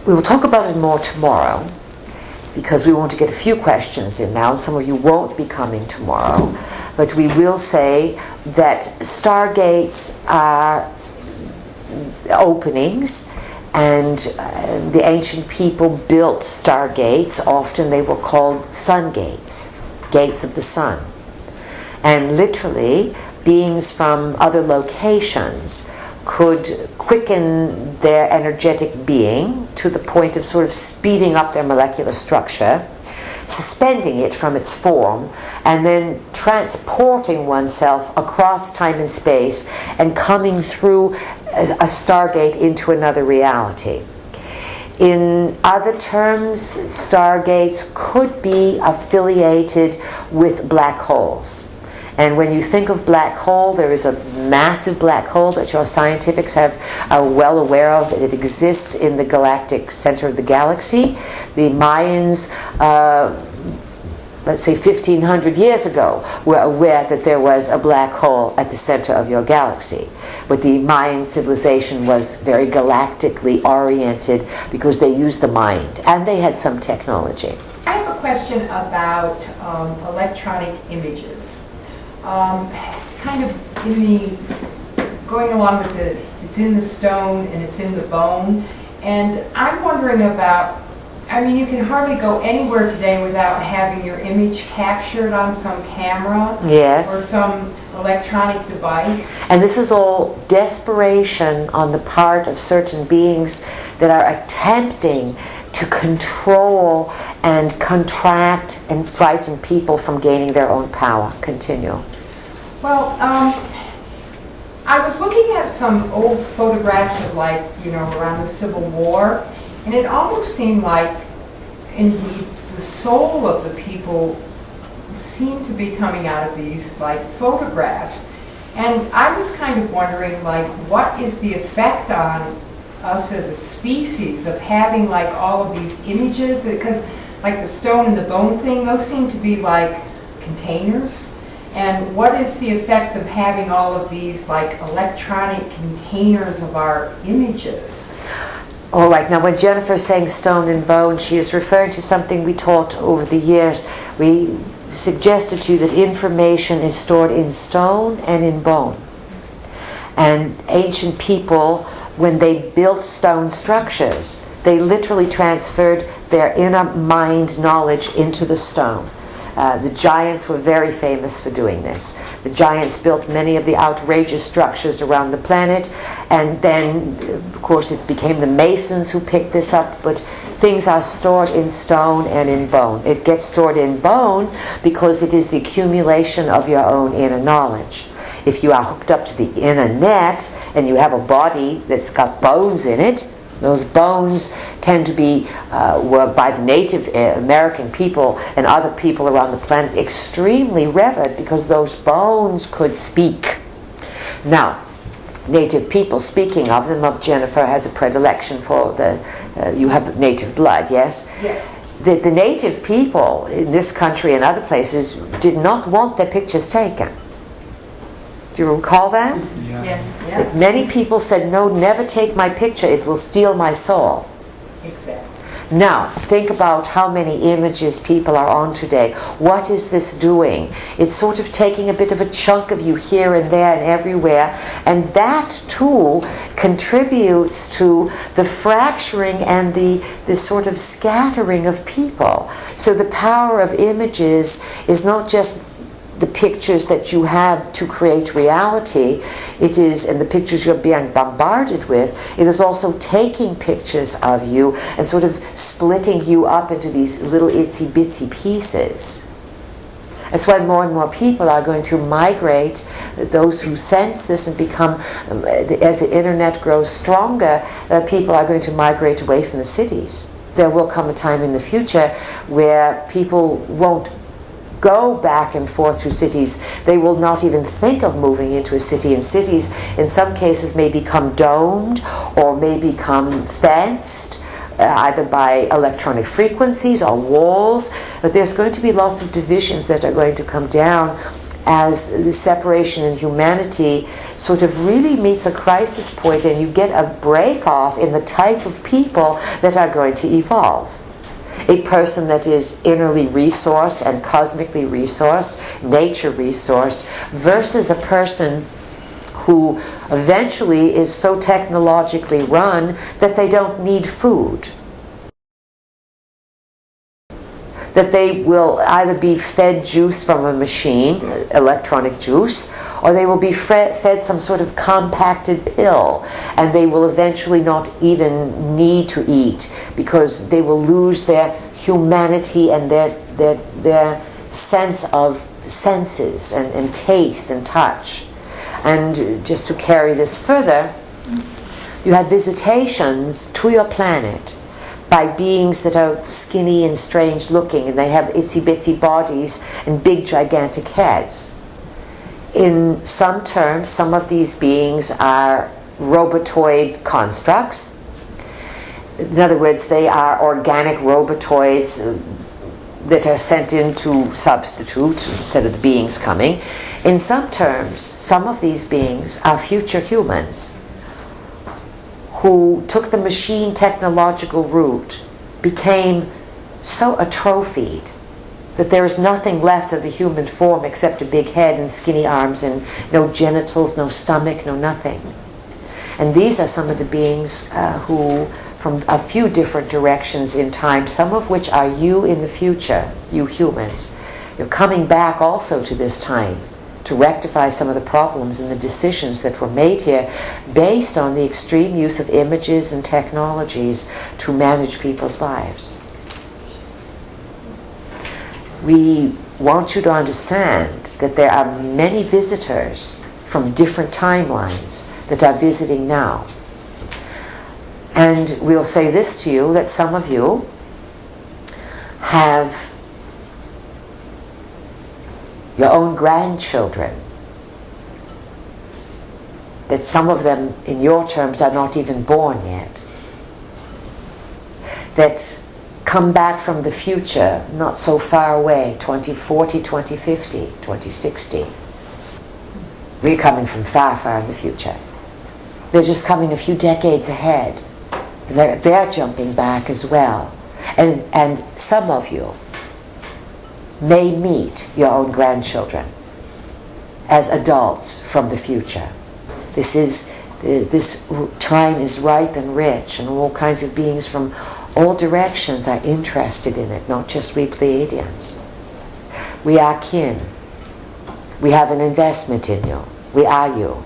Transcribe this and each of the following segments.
We will talk about it more tomorrow, because we want to get a few questions in now, and some of you won't be coming tomorrow. But we will say that stargates are openings, and the ancient people built stargates. Often they were called sun gates, gates of the sun. And literally, beings from other locations could quicken their energetic being to the point of sort of speeding up their molecular structure, suspending it from its form, and then transporting oneself across time and space and coming through a stargate into another reality. In other terms, stargates could be affiliated with black holes. And when you think of black hole, there is a massive black hole that your scientifics are well aware of. It exists in the galactic center of the galaxy. The Mayans, let's say 1,500 years ago, were aware that there was a black hole at the center of your galaxy. But the Mayan civilization was very galactically oriented because they used the mind, and they had some technology. I have a question about electronic images. Kind of going along with it's in the stone and it's in the bone, and I'm wondering about, I mean, you can hardly go anywhere today without having your image captured on some camera. Yes. Or some electronic device. And this is all desperation on the part of certain beings that are attempting to control and contract and frighten people from gaining their own power. Continue. Well, I was looking at some old photographs of, like, around the Civil War, and it almost seemed like, indeed, the soul of the people seemed to be coming out of these, like, photographs. And I was kind of wondering, like, what is the effect on us as a species of having, like, all of these images? Because, like, the stone and the bone thing, those seem to be like containers. And what is the effect of having all of these, like, electronic containers of our images? All right, now when Jennifer's saying stone and bone, she is referring to something we taught over the years. We suggested to you that information is stored in stone and in bone. And ancient people, when they built stone structures, they literally transferred their inner mind knowledge into the stone. The giants were very famous for doing this. The giants built many of the outrageous structures around the planet, and then, of course, it became the masons who picked this up, but things are stored in stone and in bone. It gets stored in bone because it is the accumulation of your own inner knowledge. If you are hooked up to the inner net and you have a body that's got bones in it, those bones tend to be, were by the Native American people and other people around the planet extremely revered because those bones could speak. Now, Native people, speaking of them, Jennifer has a predilection for you have native blood, yes? Yes. The Native people in this country and other places did not want their pictures taken. Do you recall that? Yes. Many people said, no, never take my picture, it will steal my soul. Exactly. Now, think about how many images people are on today. What is this doing? It's sort of taking a bit of a chunk of you here and there and everywhere, and that tool contributes to the fracturing and the sort of scattering of people. So the power of images is not just the pictures that you have to create reality, it is, and the pictures you're being bombarded with, it is also taking pictures of you and sort of splitting you up into these little itsy bitsy pieces. That's why more and more people are going to migrate, those who sense this and become, as the internet grows stronger, people are going to migrate away from the cities. There will come a time in the future where people won't go back and forth through cities. They will not even think of moving into a city. And cities, in some cases, may become domed or may become fenced, either by electronic frequencies or walls. But there's going to be lots of divisions that are going to come down as the separation in humanity sort of really meets a crisis point, and you get a break-off in the type of people that are going to evolve. A person that is innerly resourced and cosmically resourced, nature resourced, versus a person who eventually is so technologically run that they don't need food. That they will either be fed juice from a machine, electronic juice, or they will be fed some sort of compacted pill, and they will eventually not even need to eat because they will lose their humanity and their sense of senses and taste and touch. And just to carry this further, you have visitations to your planet by beings that are skinny and strange looking, and they have itsy bitsy bodies and big gigantic heads. In some terms, some of these beings are robotoid constructs. In other words, they are organic robotoids that are sent in to substitute instead of the beings coming. In some terms, some of these beings are future humans who took the machine technological route, became so atrophied that there is nothing left of the human form except a big head and skinny arms and no genitals, no stomach, no nothing. And these are some of the beings who, from a few different directions in time, some of which are you in the future, you humans, you're coming back also to this time to rectify some of the problems and the decisions that were made here based on the extreme use of images and technologies to manage people's lives. We want you to understand that there are many visitors from different timelines that are visiting now. And we'll say this to you, that some of you have your own grandchildren, that some of them, in your terms, are not even born yet, that come back from the future, not so far away, 2040, 2050, 2060. We're coming from far, far in the future. They're just coming a few decades ahead, and they're jumping back as well. And some of you may meet your own grandchildren as adults from the future. This time is ripe and rich, and all kinds of beings from all directions are interested in it, not just we Pleiadians. We are kin. We have an investment in you. We are you,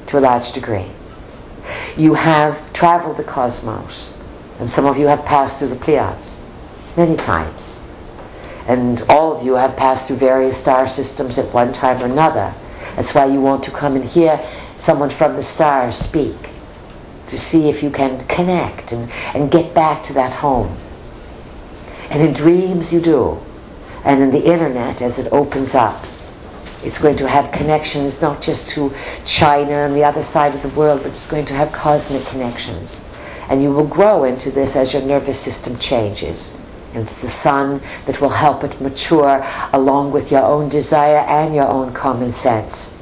to a large degree. You have traveled the cosmos, and some of you have passed through the Pleiades many times. And all of you have passed through various star systems at one time or another. That's why you want to come and hear someone from the stars speak, to see if you can connect and get back to that home. And in dreams you do. And in the internet, as it opens up, it's going to have connections not just to China and the other side of the world, but it's going to have cosmic connections. And you will grow into this as your nervous system changes. And it's the sun that will help it mature along with your own desire and your own common sense.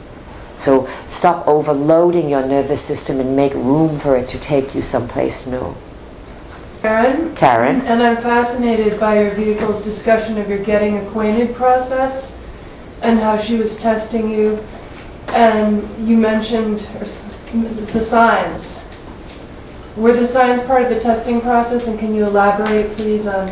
So stop overloading your nervous system and make room for it to take you someplace new. Karen? And I'm fascinated by your vehicle's discussion of your getting acquainted process and how she was testing you. And you mentioned the signs. Were the signs part of the testing process, and can you elaborate, please, on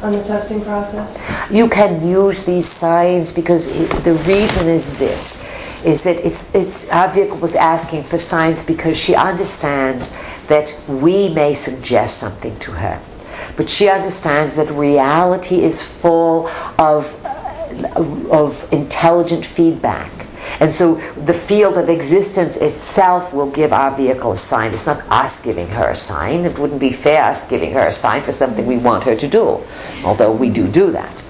the testing process? You can use these signs because the reason is this, is that our vehicle was asking for signs because she understands that we may suggest something to her. But she understands that reality is full of intelligent feedback. And so the field of existence itself will give our vehicle a sign. It's not us giving her a sign. It wouldn't be fair us giving her a sign for something we want her to do, although we do that.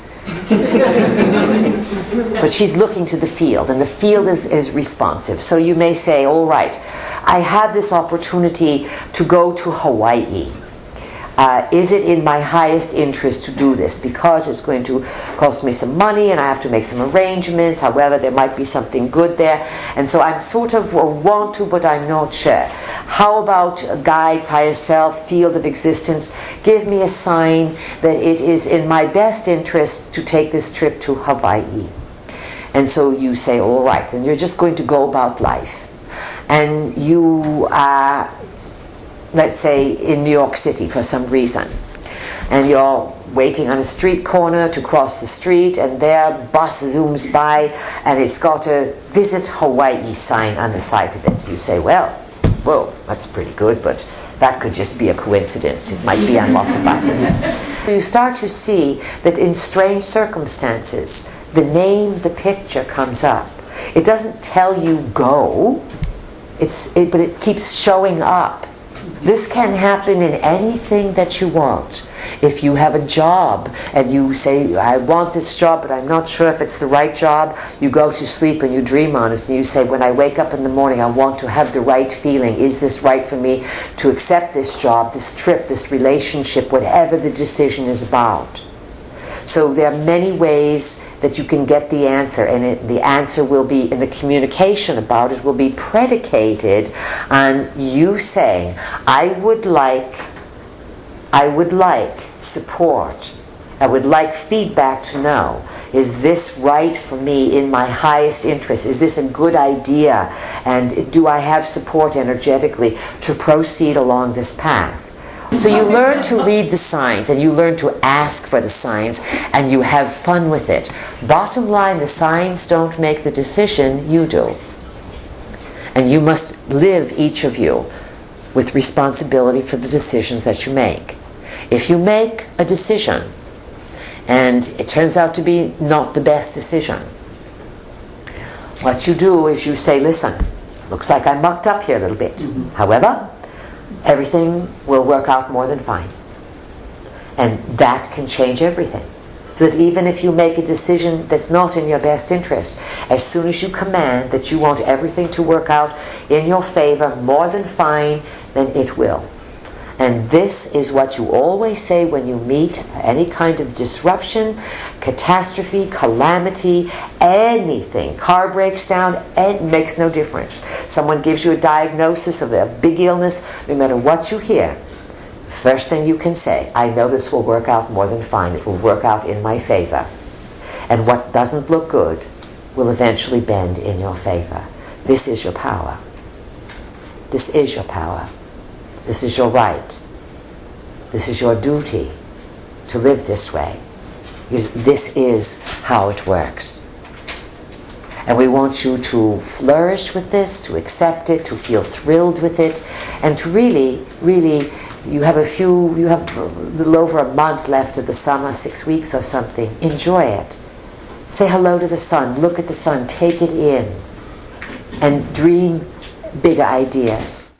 But she's looking to the field, and the field is responsive. So you may say, all right, I have this opportunity to go to Hawaii. Is it in my highest interest to do this? Because it's going to cost me some money and I have to make some arrangements. However, there might be something good there. And so I'm sort of want to, but I'm not sure. How about guides, higher self, field of existence? Give me a sign that it is in my best interest to take this trip to Hawaii. And so you say, all right, and you're just going to go about life. And you are, let's say, in New York City for some reason. And you're waiting on a street corner to cross the street, and there a bus zooms by, and it's got a Visit Hawaii sign on the side of it. You say, well, whoa, that's pretty good, but that could just be a coincidence. It might be on lots of buses. You start to see that in strange circumstances, the name, the picture comes up. It doesn't tell you go, but it keeps showing up. This can happen in anything that you want. If you have a job and you say, I want this job, but I'm not sure if it's the right job, you go to sleep and you dream on it, and you say, when I wake up in the morning, I want to have the right feeling. Is this right for me to accept this job, this trip, this relationship, whatever the decision is about? So there are many ways that you can get the answer, and the answer will be, in the communication about it, will be predicated on you saying, I would like support. I would like feedback to know, is this right for me in my highest interest? Is this a good idea? And do I have support energetically to proceed along this path? So you learn to read the signs, and you learn to ask for the signs, and you have fun with it. Bottom line, the signs don't make the decision, you do. And you must live, each of you, with responsibility for the decisions that you make. If you make a decision, and it turns out to be not the best decision, what you do is you say, listen, looks like I mucked up here a little bit. However, everything will work out more than fine. And that can change everything. So that even if you make a decision that's not in your best interest, as soon as you command that you want everything to work out in your favor more than fine, then it will. And this is what you always say when you meet any kind of disruption, catastrophe, calamity, anything. Car breaks down, it makes no difference. Someone gives you a diagnosis of a big illness, no matter what you hear, first thing you can say, I know this will work out more than fine. It will work out in my favor. And what doesn't look good will eventually bend in your favor. This is your power. This is your power. This is your right. This is your duty to live this way. Because this is how it works. And we want you to flourish with this, to accept it, to feel thrilled with it, and to really, you have a little over a month left of the summer, 6 weeks or something. Enjoy it. Say hello to the sun, look at the sun, take it in, and dream bigger ideas.